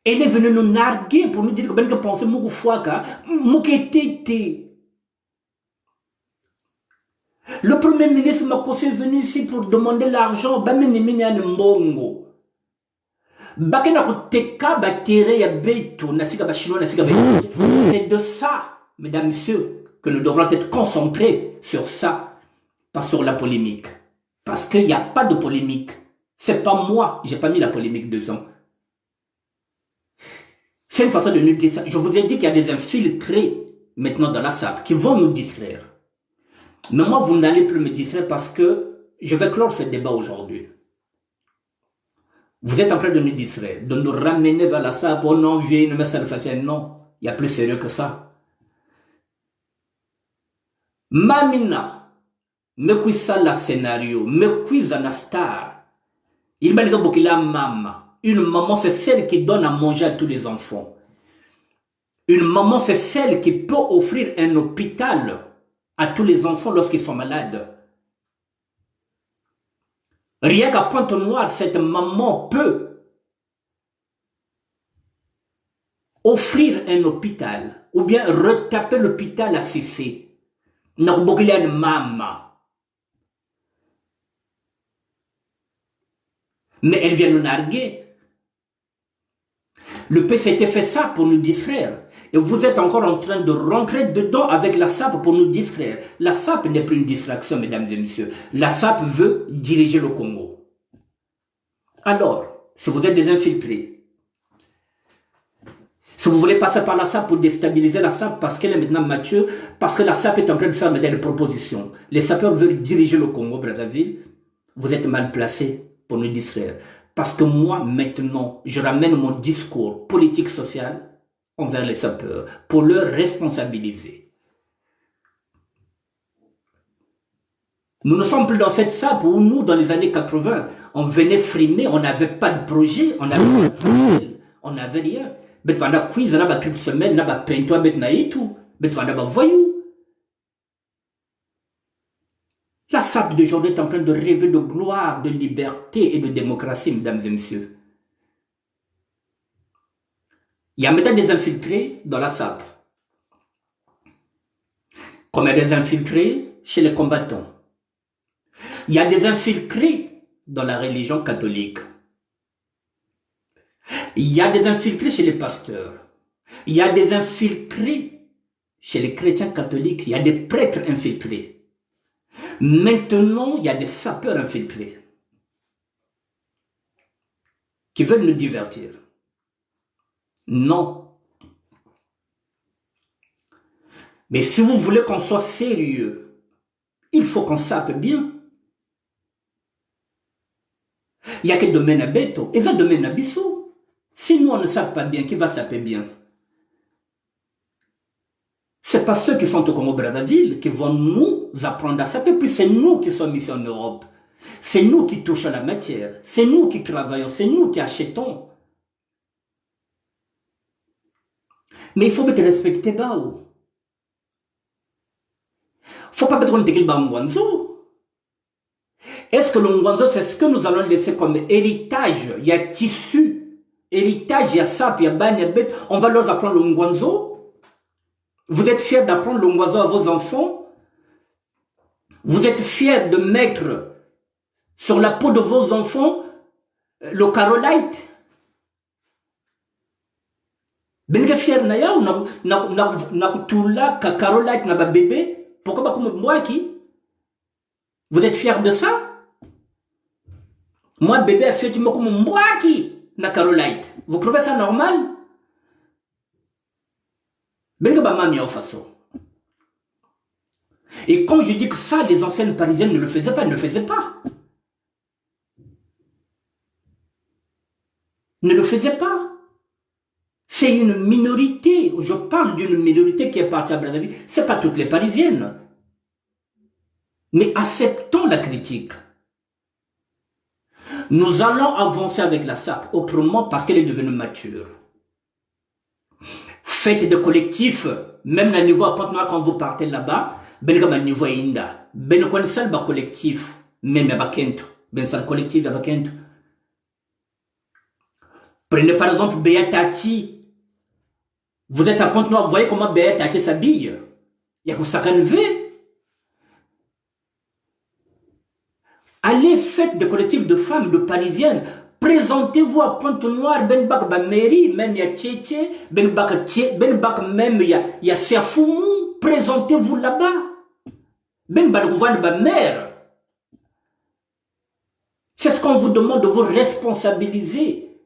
Elle est venue nous narguer pour nous dire que pensez le premier ministre Makossé est venu ici pour demander l'argent. C'est de ça, mesdames, messieurs, que nous devrons être concentrés sur ça, pas sur la polémique. Parce qu'il n'y a pas de polémique. C'est pas moi, j'ai pas mis la polémique dedans. C'est une façon de nous dire ça. Je vous ai dit qu'il y a des infiltrés maintenant dans la SAP qui vont nous distraire. Mais moi, vous n'allez plus me distraire parce que je vais clore ce débat aujourd'hui. Vous êtes en train de nous distraire, de nous ramener vers la SAP. Oh non, viens, mais ça non, il y a plus sérieux que ça. Mamina, me cuisa la scénario, me cuisa la star. Il m'a dit que la maman. Une maman, c'est celle qui donne à manger à tous les enfants. Une maman, c'est celle qui peut offrir un hôpital à tous les enfants lorsqu'ils sont malades. Rien qu'à Pointe-Noire, cette maman peut offrir un hôpital ou bien retaper l'hôpital à Cissé. Une maman. Mais elle vient nous narguer. Le PCT fait ça pour nous distraire. Et vous êtes encore en train de rentrer dedans avec la SAP pour nous distraire. La SAP n'est plus une distraction, mesdames et messieurs. La SAP veut diriger le Congo. Alors, si vous êtes des infiltrés, si vous voulez passer par la SAP pour déstabiliser la SAP parce qu'elle est maintenant mature, parce que la SAP est en train de faire des propositions, les sapeurs veulent diriger le Congo, Brazzaville, vous êtes mal placés pour nous distraire. Parce que moi, maintenant, je ramène mon discours politique-social envers les sapeurs pour leur responsabiliser. Nous ne sommes plus dans cette sape où nous, dans les années 80, on venait frimer, on n'avait pas de projet, on n'avait pas de projet, on n'avait rien. Mais tu as quiz, on a triple semaine, on a peint-toi, mais tout. Mais tu as voyou. La sape d'aujourd'hui est en train de rêver de gloire, de liberté et de démocratie, mesdames et messieurs. Il y a maintenant des infiltrés dans la sape. Comme il y a des infiltrés chez les combattants. Il y a des infiltrés dans la religion catholique. Il y a des infiltrés chez les pasteurs. Il y a des infiltrés chez les chrétiens catholiques. Il y a des prêtres infiltrés. Maintenant, il y a des sapeurs infiltrés qui veulent nous divertir. Non. Mais si vous voulez qu'on soit sérieux, il faut qu'on sape bien. Il n'y a que domaine à Beto. Et ça domaine à Bissou. Si nous, on ne sape pas bien, qui va saper bien? C'est pas ceux qui sont au Congo-Brazzaville qui vont nous apprendre à saper. Puis c'est nous qui sommes ici en Europe. C'est nous qui touchons la matière. C'est nous qui travaillons. C'est nous qui achetons. Mais il faut être respecté, Bao. Faut pas mettre un tequil Ngwanzo. Est-ce que le Ngwanzo, c'est ce que nous allons laisser comme héritage? Il y a tissu, héritage, il y a sap, il y a ban, il y a bête. On va leur apprendre le Ngwanzo. Vous êtes fiers d'apprendre le Ngwanzo à vos enfants? Vous êtes fiers de mettre sur la peau de vos enfants le carolite? Ben que fier na ya na kutula ka carolite na ba bébé? Pourquoi pas comme moi qui? Vous êtes fiers de ça? Moi, bébé, a fait comme moi qui na carolite. Vous trouvez ça normal? Ben que ba mami en façon. Et quand je dis que ça, les anciennes parisiennes ne le faisaient pas, ne le faisaient pas. Ne le faisaient pas. C'est une minorité. Je parle d'une minorité qui est partie à Brazzaville. Ce n'est pas toutes les parisiennes. Mais acceptons la critique. Nous allons avancer avec la SAP autrement parce qu'elle est devenue mature. Faites des collectifs, même à niveau à Pointe-Noire quand vous partez là-bas, ben comme à niveau Inda, ben quoi seul ba collectif, même à Bakento, ben seul collectif à Bakento. Prenez par exemple Béatati. Vous êtes à Pointe-Noire, vous voyez comment Béatati s'habille. Il y a que ça canne. Allez, faites des collectifs de femmes, de parisiennes. Présentez-vous à Pointe-Noire, ben bak ba mairie, même il y a Tchétché, ben bak même il y a Siafoumou. Présentez-vous là-bas. Ben bak ba mère. C'est ce qu'on vous demande de vous responsabiliser.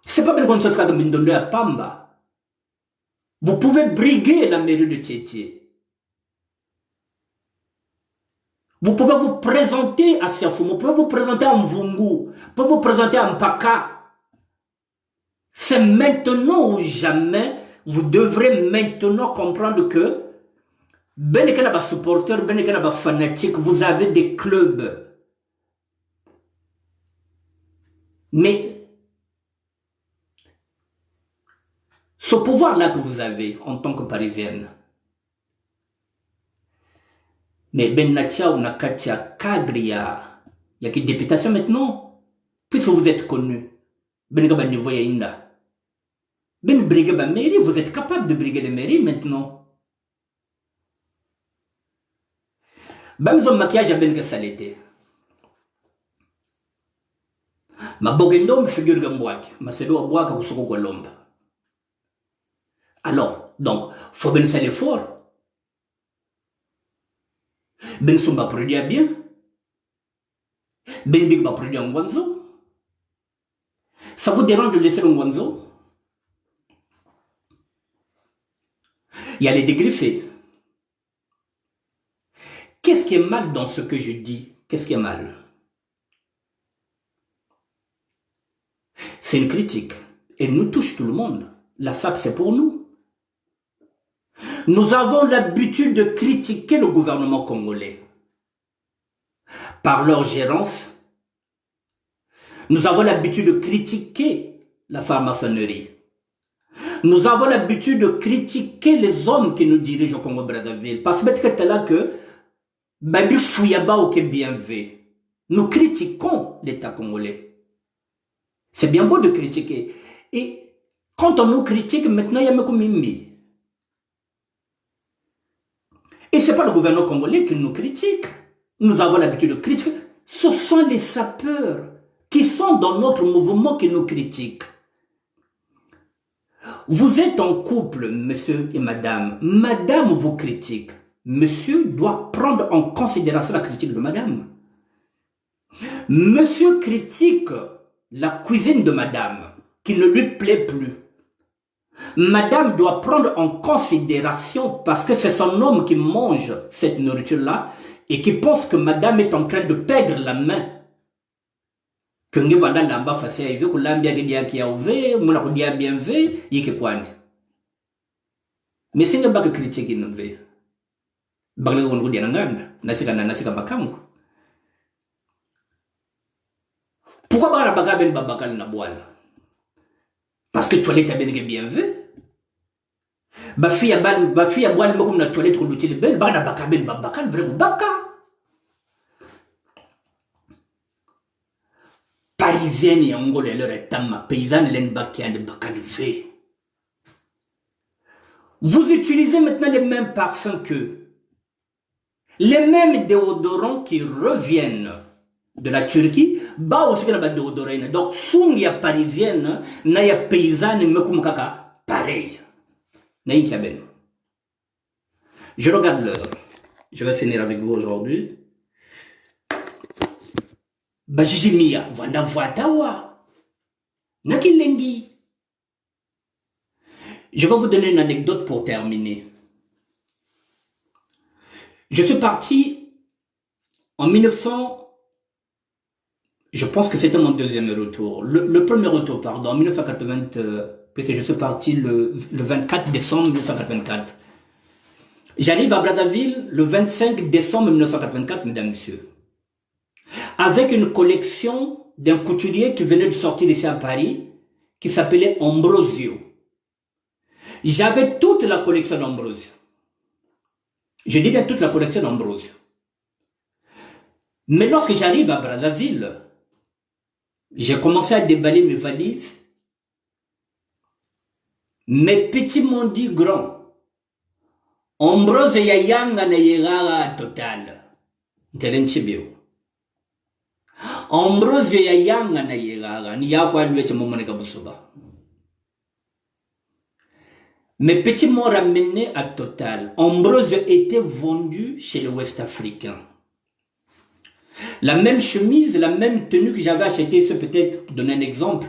C'est pas bien comme ça que vous à Pamba. Vous pouvez briguer la mairie de Tchétché. Vous pouvez vous présenter à Siafoumou, vous pouvez vous présenter à Mvungu, vous pouvez vous présenter à Mpaka. C'est maintenant ou jamais, vous devrez maintenant comprendre que, ben que les supporters, ben que les fanatiques, vous avez des clubs. Mais, ce pouvoir-là que vous avez en tant que Parisienne, mais ben natia ou nakatia cadre il y a que députation maintenant, puisque vous êtes connu, ben que ben niveau inda, ben briguer ben mairie, vous êtes capable de briguer les mairies maintenant. Ben zone maquillage à ben que ça l'était. Ma bogendo me figure gambouak, ma c'est l'eau bois que vous lomba. Alors, donc, faut ben ça l'effort. Ben sumba produit bien. Ben big ba produit un Ngwanzo. Ça vous dérange de laisser le Ngwanzo? Il y a les dégriffés. Qu'est-ce qui est mal dans ce que je dis? Qu'est-ce qui est mal? C'est une critique. Elle nous touche tout le monde. La SAP, c'est pour nous. Nous avons l'habitude de critiquer le gouvernement congolais par leur gérance. Nous avons l'habitude de critiquer la franc-maçonnerie. Nous avons l'habitude de critiquer les hommes qui nous dirigent au Congo-Brazzaville. Parce que c'est là que Babi Fouyaba ou bien fait. Nous critiquons l'État congolais. C'est bien beau de critiquer. Et quand on nous critique, maintenant il y a Mekoumimi. Et ce n'est pas le gouvernement congolais qui nous critique. Nous avons l'habitude de critiquer. Ce sont les sapeurs qui sont dans notre mouvement qui nous critiquent. Vous êtes en couple, monsieur et madame. Madame vous critique. Monsieur doit prendre en considération la critique de madame. Monsieur critique la cuisine de madame, qui ne lui plaît plus. Madame doit prendre en considération, parce que c'est son homme qui mange cette nourriture-là, et qui pense que madame est en train de perdre la main. Que nge banda lamba fasi hivi kulambia kidia kia uve muna kudia bien ve yike kwandi mais singa baka critique no ve bagla won kudia nganda nasika makangu pourquoi bara baka ben babakal na boala parce que toilette ben bien ve ba fia boala mo comme na toilette ko lutile ben bana baka ben babakal vrai baka parisienne et angolais leur est paysanne l'enbakian bakal ve. Vous utilisez maintenant les mêmes parfums qu'eux. Les mêmes déodorants qui reviennent de la Turquie, bah aussi la déodorant. Donc, sungia parisienne, naya paysanne, me comme kaka, pareil. Naïki ben. Je regarde l'heure. Je vais finir avec vous aujourd'hui. Bajijimia, vanda voatawa. Nakilengi. Je vais vous donner une anecdote pour terminer. Je suis parti en 1900, je pense que c'était mon deuxième retour. Le premier retour, pardon, en 1980, puisque je suis parti le 24 décembre 1984. J'arrive à Brazzaville le 25 décembre 1984, mesdames et messieurs, avec une collection d'un couturier qui venait de sortir ici à Paris, qui s'appelait Ambrosio. J'avais toute la collection d'Ambrosio. Je dis bien toute la collection d'Ambrosio. Mais lorsque j'arrive à Brazzaville, j'ai commencé à déballer mes valises. Mes petits m'ont dit grand. Ambrosio yayanga na yegara total. Ntelentibio. Ambrosio yayanga na yegara ni yakwa lueche momone kabusoba. Mes petits m'ont ramené à Total. Ambrosio était vendu chez les Ouest-Africains. La même chemise, la même tenue que j'avais acheté, c'est peut-être, pour donner un exemple,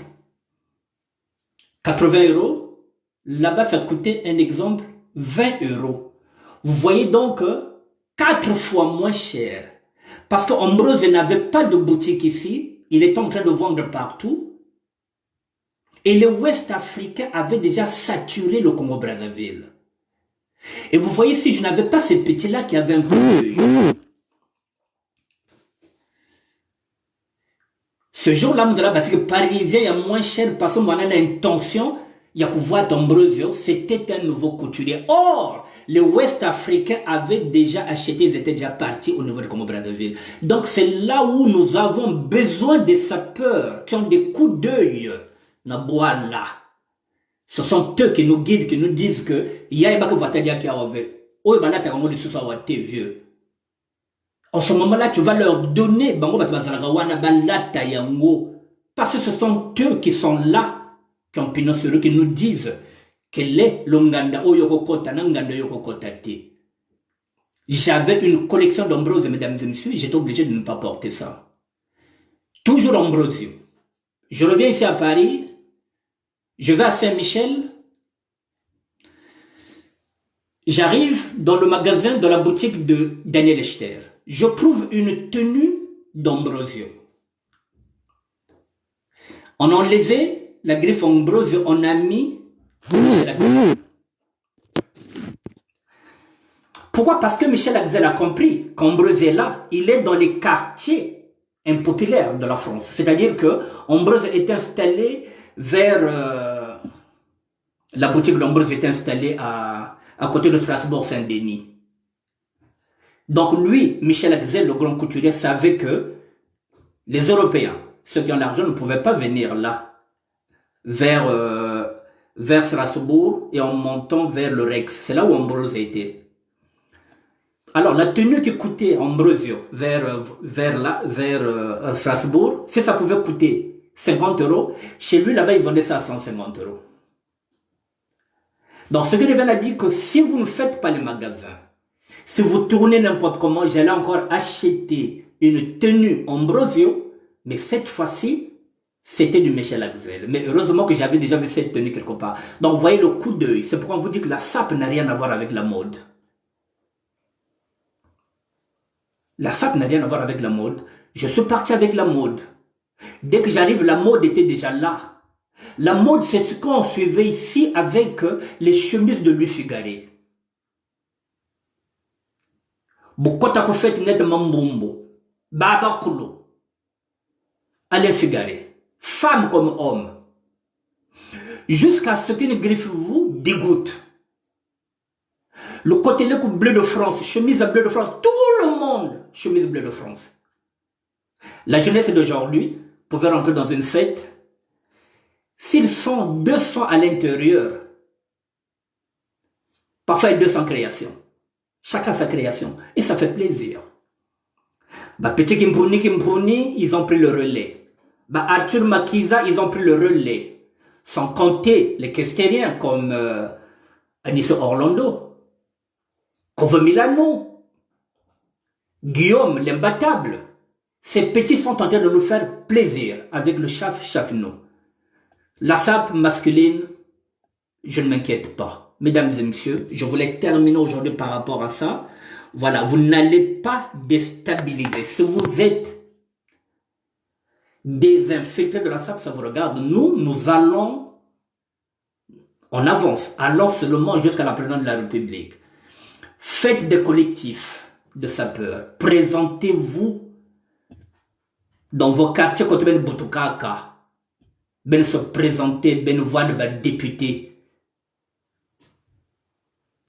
80 €. Là-bas, ça coûtait un exemple 20 €. Vous voyez donc 4 fois moins cher. Parce qu'Ambrosio n'avait pas de boutique ici. Il était en train de vendre partout. Et les Ouest-Africains avaient déjà saturé le Congo-Brazzaville. Et vous voyez, si je n'avais pas ces petits-là qui avaient un coup d'œil. Ce jour-là, nous allons parce que Parisien est moins cher parce qu'on a l'intention, il y a pouvoir d'Ambrosio, c'était un nouveau couturier. Or, les Ouest-Africains avaient déjà acheté, ils étaient déjà partis au niveau du Congo-Brazzaville. Donc, c'est là où nous avons besoin des sapeurs qui ont des coups d'œil. Voilà. Ce sont eux qui nous guident, qui nous disent que il y a pas que Vatadia qui a ouvert. Oh, ben là, tu as vraiment des sous à tes vieux. En ce moment-là, tu vas leur donner, parce que ce sont eux qui sont là, qui ont pignon sur eux, qui nous disent quel est l'Onganda, Oyokokota, Nanganda Yokokota. J'avais une collection d'Ambrosio, mesdames et messieurs, j'étais obligé de ne pas porter ça. Toujours Ambrosio. Je reviens ici à Paris. Je vais à Saint-Michel. J'arrive dans le magasin, dans la boutique de Daniel Echter. Je trouve une tenue d'Ambrosio. On a enlevé la griffe Ambrosio, on a mis la griffe. Pourquoi? Parce que Michel Axel a compris qu'Ambreuse est là. Il est dans les quartiers impopulaires de la France. C'est-à-dire que Ambreuse est installé vers... la boutique d'Ambreuse est installée à côté de Strasbourg-Saint-Denis. Donc lui, Michel Axel, le grand couturier, savait que les Européens, ceux qui ont l'argent, ne pouvaient pas venir là, vers Strasbourg et en montant vers le Rex. C'est là où Ambreuse était. Alors, la tenue qui coûtait Ambrosio vers Strasbourg, si ça pouvait coûter 50 €, chez lui, là-bas, il vendait ça à 150 €. Donc, ce que Révèle a dit que si vous ne faites pas les magasins, si vous tournez n'importe comment, j'allais encore acheter une tenue Ambrosio, mais cette fois-ci, c'était du Michel Axel. Mais heureusement que j'avais déjà vu cette tenue quelque part. Donc, vous voyez le coup d'œil. C'est pourquoi on vous dit que la sape n'a rien à voir avec la mode. La sape n'a rien à voir avec la mode. Je suis parti avec la mode. Dès que j'arrive, la mode était déjà là. La mode, c'est ce qu'on suivait ici avec les chemises de Louis Figaré. Bokota Koufet net Mambumbo. Baba Koulo. Alain Figaré. Femme comme homme. Jusqu'à ce qu'une griffe vous dégoûte. Le côté bleu de France, chemise à bleu de France, tout le monde, chemise bleu de France. La jeunesse d'aujourd'hui pouvait rentrer dans une fête. S'ils sont 200 à l'intérieur, parfois il y a 200 créations. Chacun sa création. Et ça fait plaisir. Bah, Petit Kimpouni, ils ont pris le relais. Bah, Arthur Makiza, ils ont pris le relais. Sans compter les questériens comme Anis Orlando. Kovo Milano, Guillaume l'imbattable, ces petits sont en train de nous faire plaisir avec le chafino. La sape masculine, je ne m'inquiète pas. Mesdames et messieurs, je voulais terminer aujourd'hui par rapport à ça. Voilà, vous n'allez pas déstabiliser. Si vous êtes désinfecté de la sape, ça vous regarde. Nous allons en avance, allons seulement jusqu'à la présidence de la République. Faites des collectifs de sapeurs. Présentez-vous dans vos quartiers côté Ben Boutoukaka. Ben se présenter, ben voix de ben député.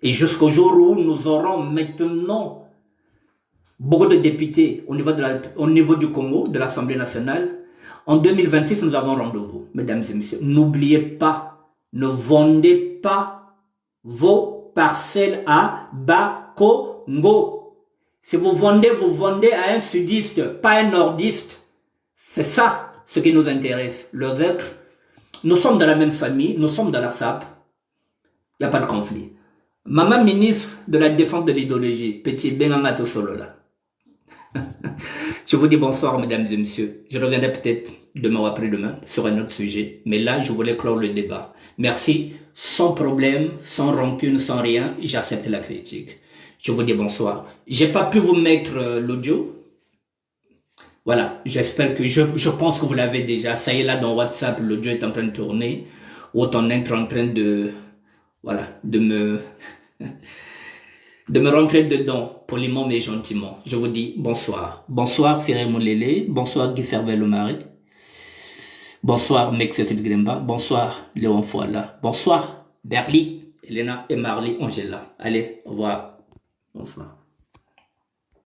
Et jusqu'au jour où nous aurons maintenant beaucoup de députés au niveau du Congo, de l'Assemblée nationale. En 2026, nous avons rendez-vous, mesdames et messieurs. N'oubliez pas, ne vendez pas vos parcelle à Bas-Congo. Si vous vendez à un sudiste, pas un nordiste. C'est ça ce qui nous intéresse. Le reste, nous sommes dans la même famille, nous sommes dans la SAP. Il n'y a pas de conflit. Maman ministre de la défense de l'idéologie, Petit Benamato Solola. Je vous dis bonsoir, mesdames et messieurs. Je reviendrai peut-être demain ou après-demain sur un autre sujet. Mais là, je voulais clore le débat. Merci. Sans problème, sans rancune, sans rien, j'accepte la critique. Je vous dis bonsoir. J'ai pas pu vous mettre l'audio. Voilà, j'espère que je pense que vous l'avez déjà. Ça y est, là dans WhatsApp, l'audio est en train de tourner. Autant être en train de, voilà, de me rentrer dedans, poliment mais gentiment. Je vous dis bonsoir. Bonsoir Cyril Moulélé. Bonsoir Guy Servet-Lomari. Bonsoir Mex Cécile Grimba. Bonsoir Léon Fouala. Bonsoir Berly, Elena et Marley Angela. Allez, au revoir. Bonsoir.